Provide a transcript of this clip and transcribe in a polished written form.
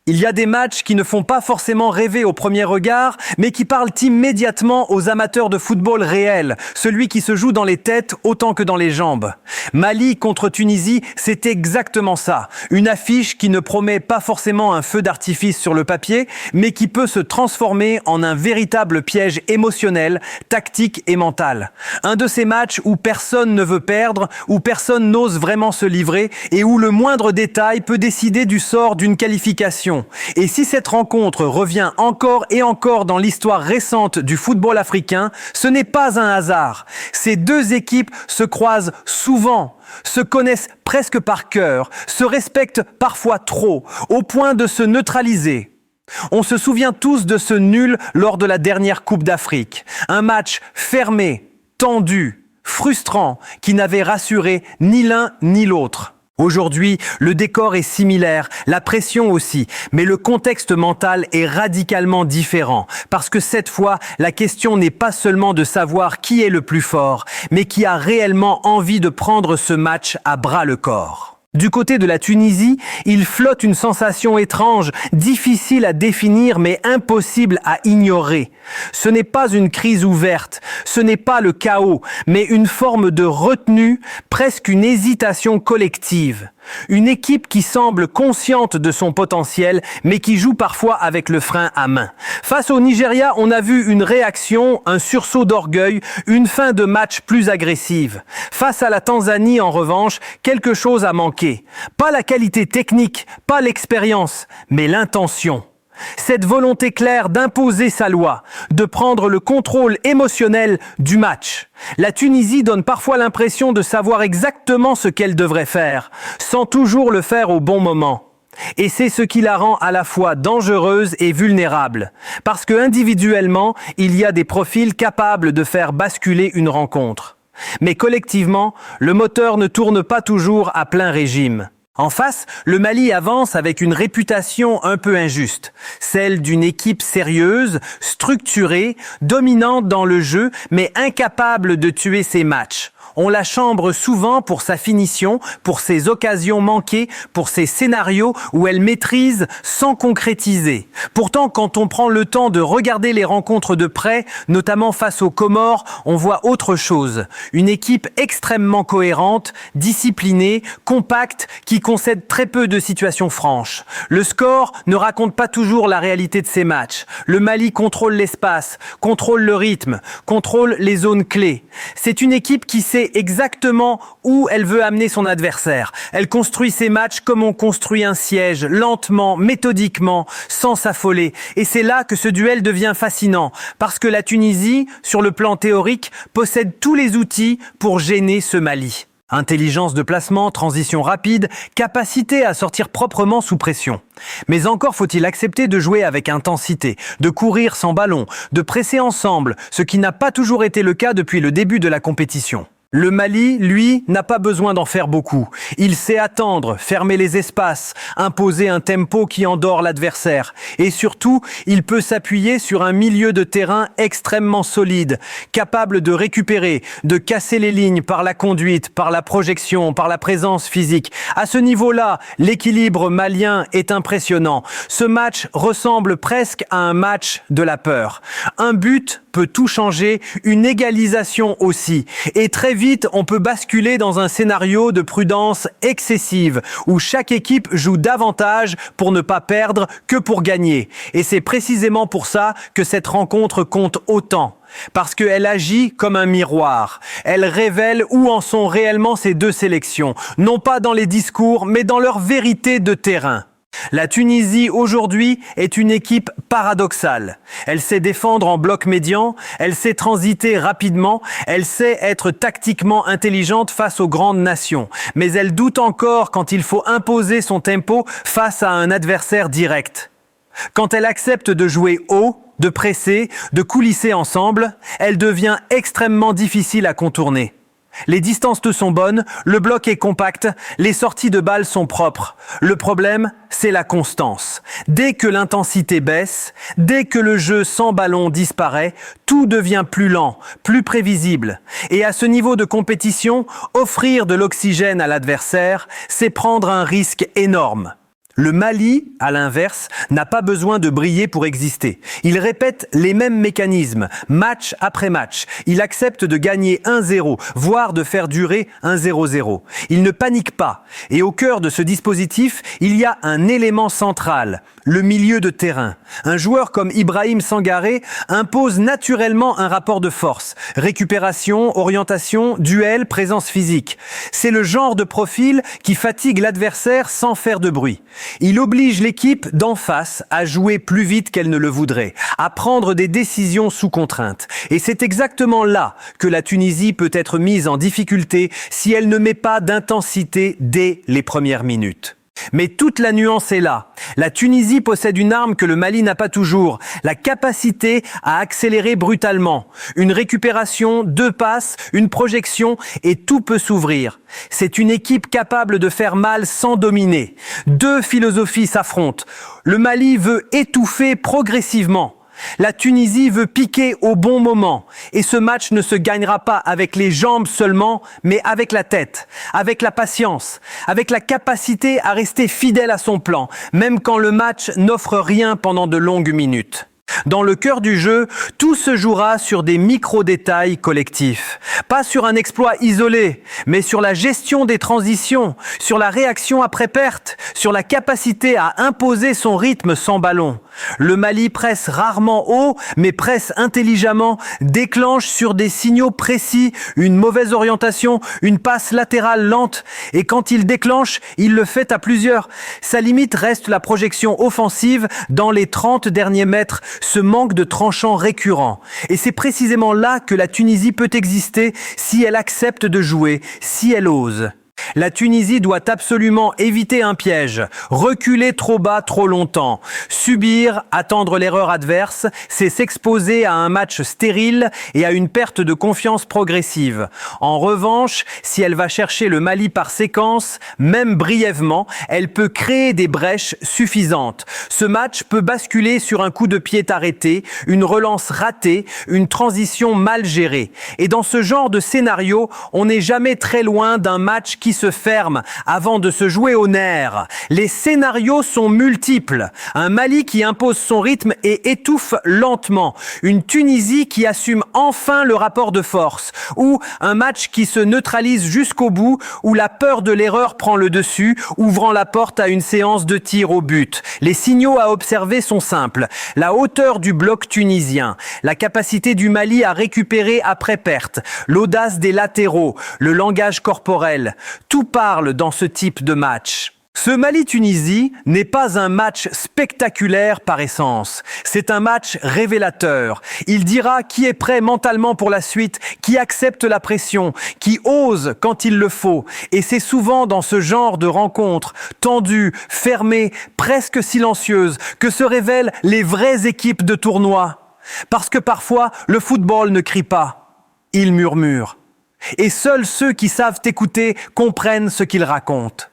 Il y a des matchs qui ne font pas forcément rêver au premier regard, mais qui parlent immédiatement aux amateurs de football réel, celui qui se joue dans les têtes autant que dans les jambes. Mali contre Tunisie, c'est exactement ça. Une affiche qui ne promet pas forcément un feu d'artifice sur le papier, mais qui peut se transformer en un véritable piège émotionnel, tactique et mental. Un de ces matchs où personne ne veut perdre, où personne n'ose vraiment se livrer et où le moindre détail peut décider du sort d'une qualification. Et si cette rencontre revient encore et encore dans l'histoire récente du football africain, ce n'est pas un hasard. Ces deux équipes se croisent souvent, se connaissent presque par cœur, se respectent parfois trop, au point de se neutraliser. On se souvient tous de ce nul lors de la dernière Coupe d'Afrique. Un match fermé, tendu, frustrant, qui n'avait rassuré ni l'un ni l'autre. Aujourd'hui, le décor est similaire, la pression aussi, mais le contexte mental est radicalement différent. Parce que cette fois, la question n'est pas seulement de savoir qui est le plus fort, mais qui a réellement envie de prendre ce match à bras le corps. Du côté de la Tunisie, il flotte une sensation étrange, difficile à définir mais impossible à ignorer. Ce n'est pas une crise ouverte, ce n'est pas le chaos, mais une forme de retenue, presque une hésitation collective. Une équipe qui semble consciente de son potentiel, mais qui joue parfois avec le frein à main. Face au Nigeria, on a vu une réaction, un sursaut d'orgueil, une fin de match plus agressive. Face à la Tanzanie, en revanche, quelque chose a manqué. Pas la qualité technique, pas l'expérience, mais l'intention. Cette volonté claire d'imposer sa loi, de prendre le contrôle émotionnel du match. La Tunisie donne parfois l'impression de savoir exactement ce qu'elle devrait faire, sans toujours le faire au bon moment. Et c'est ce qui la rend à la fois dangereuse et vulnérable. Parce que individuellement, il y a des profils capables de faire basculer une rencontre. Mais collectivement, le moteur ne tourne pas toujours à plein régime. En face, le Mali avance avec une réputation un peu injuste, celle d'une équipe sérieuse, structurée, dominante dans le jeu, mais incapable de tuer ses matchs. On la chambre souvent pour sa finition, pour ses occasions manquées, pour ses scénarios où elle maîtrise sans concrétiser. Pourtant, quand on prend le temps de regarder les rencontres de près, notamment face aux Comores, on voit autre chose. Une équipe extrêmement cohérente, disciplinée, compacte, qui concède très peu de situations franches. Le score ne raconte pas toujours la réalité de ces matchs. Le Mali contrôle l'espace, contrôle le rythme, contrôle les zones clés. C'est une équipe qui sait exactement où elle veut amener son adversaire. Elle construit ses matchs comme on construit un siège, lentement, méthodiquement, sans s'affoler. Et c'est là que ce duel devient fascinant, parce que la Tunisie, sur le plan théorique, possède tous les outils pour gêner ce Mali. Intelligence de placement, transition rapide, capacité à sortir proprement sous pression. Mais encore faut-il accepter de jouer avec intensité, de courir sans ballon, de presser ensemble, ce qui n'a pas toujours été le cas depuis le début de la compétition. Le Mali, lui, n'a pas besoin d'en faire beaucoup. Il sait attendre, fermer les espaces, imposer un tempo qui endort l'adversaire. Et surtout, il peut s'appuyer sur un milieu de terrain extrêmement solide, capable de récupérer, de casser les lignes par la conduite, par la projection, par la présence physique. À ce niveau-là, l'équilibre malien est impressionnant. Ce match ressemble presque à un match de la peur. Un but peut tout changer, une égalisation aussi. Et très vite, on peut basculer dans un scénario de prudence excessive, où chaque équipe joue davantage pour ne pas perdre que pour gagner. Et c'est précisément pour ça que cette rencontre compte autant. Parce qu'elle agit comme un miroir. Elle révèle où en sont réellement ces deux sélections. Non pas dans les discours, mais dans leur vérité de terrain. La Tunisie aujourd'hui est une équipe paradoxale. Elle sait défendre en bloc médian, elle sait transiter rapidement, elle sait être tactiquement intelligente face aux grandes nations. Mais elle doute encore quand il faut imposer son tempo face à un adversaire direct. Quand elle accepte de jouer haut, de presser, de coulisser ensemble, elle devient extrêmement difficile à contourner. Les distances sont bonnes, le bloc est compact, les sorties de balles sont propres. Le problème, c'est la constance. Dès que l'intensité baisse, dès que le jeu sans ballon disparaît, tout devient plus lent, plus prévisible. Et à ce niveau de compétition, offrir de l'oxygène à l'adversaire, c'est prendre un risque énorme. Le Mali, à l'inverse, n'a pas besoin de briller pour exister. Il répète les mêmes mécanismes, match après match. Il accepte de gagner 1-0, voire de faire durer un 0-0. Il ne panique pas. Et au cœur de ce dispositif, il y a un élément central, le milieu de terrain. Un joueur comme Ibrahim Sangaré impose naturellement un rapport de force. Récupération, orientation, duel, présence physique. C'est le genre de profil qui fatigue l'adversaire sans faire de bruit. Il oblige l'équipe d'en face à jouer plus vite qu'elle ne le voudrait, à prendre des décisions sous contrainte. Et c'est exactement là que la Tunisie peut être mise en difficulté si elle ne met pas d'intensité dès les premières minutes. Mais toute la nuance est là. La Tunisie possède une arme que le Mali n'a pas toujours, la capacité à accélérer brutalement. Une récupération, 2 passes, une projection et tout peut s'ouvrir. C'est une équipe capable de faire mal sans dominer. 2 philosophies s'affrontent. Le Mali veut étouffer progressivement. La Tunisie veut piquer au bon moment. Et ce match ne se gagnera pas avec les jambes seulement, mais avec la tête, avec la patience, avec la capacité à rester fidèle à son plan, même quand le match n'offre rien pendant de longues minutes. Dans le cœur du jeu, tout se jouera sur des micro-détails collectifs. Pas sur un exploit isolé, mais sur la gestion des transitions, sur la réaction après perte, sur la capacité à imposer son rythme sans ballon. Le Mali presse rarement haut, mais presse intelligemment, déclenche sur des signaux précis, une mauvaise orientation, une passe latérale lente. Et quand il déclenche, il le fait à plusieurs. Sa limite reste la projection offensive dans les 30 derniers mètres, ce manque de tranchant récurrent. Et c'est précisément là que la Tunisie peut exister si elle accepte de jouer, si elle ose. La Tunisie doit absolument éviter un piège, reculer trop bas trop longtemps. Subir, attendre l'erreur adverse, c'est s'exposer à un match stérile et à une perte de confiance progressive. En revanche, si elle va chercher le Mali par séquence, même brièvement, elle peut créer des brèches suffisantes. Ce match peut basculer sur un coup de pied arrêté, une relance ratée, une transition mal gérée. Et dans ce genre de scénario, on n'est jamais très loin d'un match qui se ferme avant de se jouer au nerf. Les scénarios sont multiples. Un Mali qui impose son rythme et étouffe lentement. Une Tunisie qui assume enfin le rapport de force. Ou un match qui se neutralise jusqu'au bout, où la peur de l'erreur prend le dessus, ouvrant la porte à une séance de tir au but. Les signaux à observer sont simples. La hauteur du bloc tunisien, la capacité du Mali à récupérer après perte, l'audace des latéraux, le langage corporel. Tout parle dans ce type de match. Ce Mali-Tunisie n'est pas un match spectaculaire par essence. C'est un match révélateur. Il dira qui est prêt mentalement pour la suite, qui accepte la pression, qui ose quand il le faut. Et c'est souvent dans ce genre de rencontres, tendues, fermées, presque silencieuses, que se révèlent les vraies équipes de tournoi. Parce que parfois, le football ne crie pas, il murmure. Et seuls ceux qui savent écouter comprennent ce qu'il raconte.